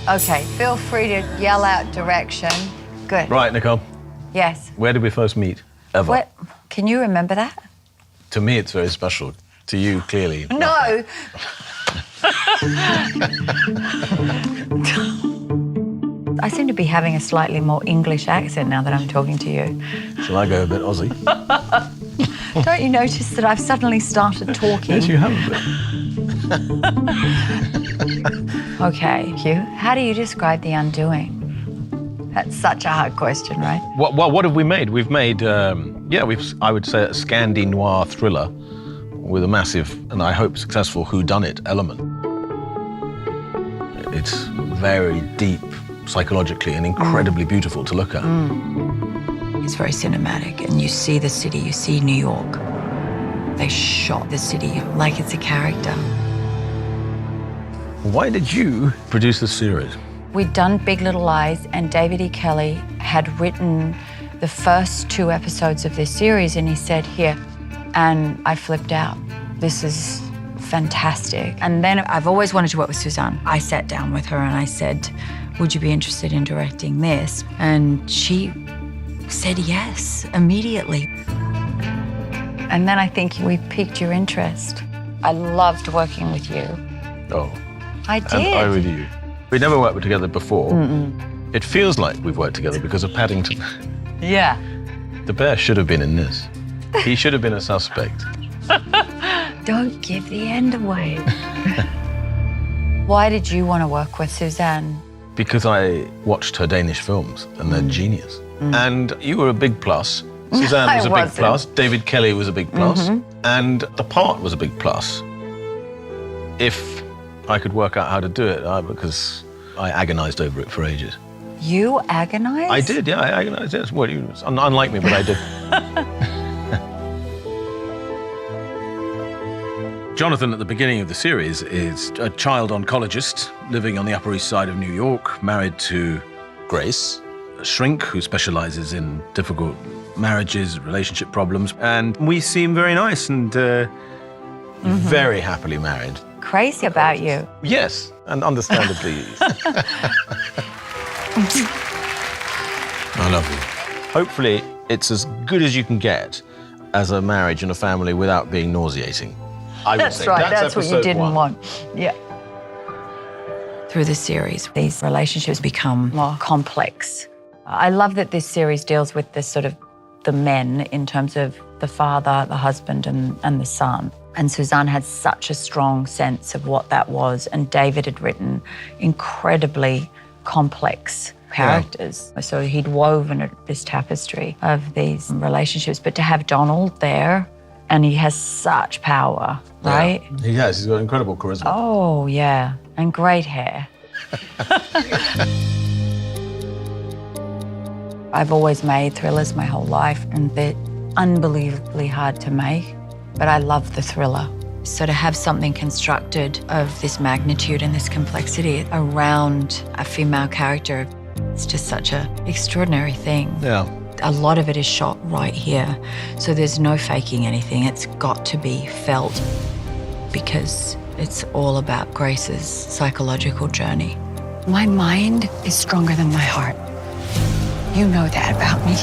Okay, feel free to yell out direction. Good. Right, Nicole. Yes. Where did we first meet? Ever? What? Can you remember that? To me, it's very special. To you, clearly. No. I seem to be having a slightly more English accent now that I'm talking to you. Shall I go a bit Aussie? Don't you notice that I've suddenly started talking? Yes, you have a bit. Okay, Hugh, how do you describe The Undoing? That's such a hard question, right? What have we made? We've made, I would say, a Scandi noir thriller with a massive, and I hope successful, whodunnit element. It's very deep psychologically and incredibly beautiful to look at. It's very cinematic, and you see the city, you see New York. They shot the city like it's a character. Why did you produce this series? We'd done Big Little Lies, and David E. Kelley had written the first 2 episodes of this series, and he said, here. And I flipped out. This is fantastic. And then I've always wanted to work with Susanne. I sat down with her and I said, would you be interested in directing this? And she said yes, immediately. And then I think we piqued your interest. I loved working with you. Oh. I did. And I with you. We never worked together before. It feels like we've worked together because of Paddington. Yeah. The bear should have been in this. He should have been a suspect. Don't give the end away. Why did you want to work with Susanne? Because I watched her Danish films and they're genius. And you were a big plus. Susanne was a big plus. David Kelley was a big plus. And the part was a big plus. If I could work out how to do it, because I agonized over it for ages. You agonized? I did, yeah, I agonized, yes. Well, unlike me, but I did. Jonathan, at the beginning of the series, is a child oncologist living on the Upper East Side of New York, married to Grace, a shrink who specializes in difficult marriages, relationship problems. And we seem very nice and very happily married. Crazy about you. Yes, and understandably. I love you. Hopefully, it's as good as you can get as a marriage and a family without being nauseating. That's right, that's what you didn't want. Yeah. Through the series, these relationships become more complex. I love that this series deals with this sort of the men in terms of the father, the husband, and the son. And Susanne had such a strong sense of what that was, and David had written incredibly complex characters. Yeah. So he'd woven this tapestry of these relationships, but to have Donald there, and he has such power, right? Yeah, he has. He's got incredible charisma. Oh, yeah, and great hair. I've always made thrillers my whole life, and they're unbelievably hard to make, but I love the thriller. So to have something constructed of this magnitude and this complexity around a female character, it's just such an extraordinary thing. Yeah. A lot of it is shot right here, so there's no faking anything. It's got to be felt because it's all about Grace's psychological journey. My mind is stronger than my heart. You know that about me.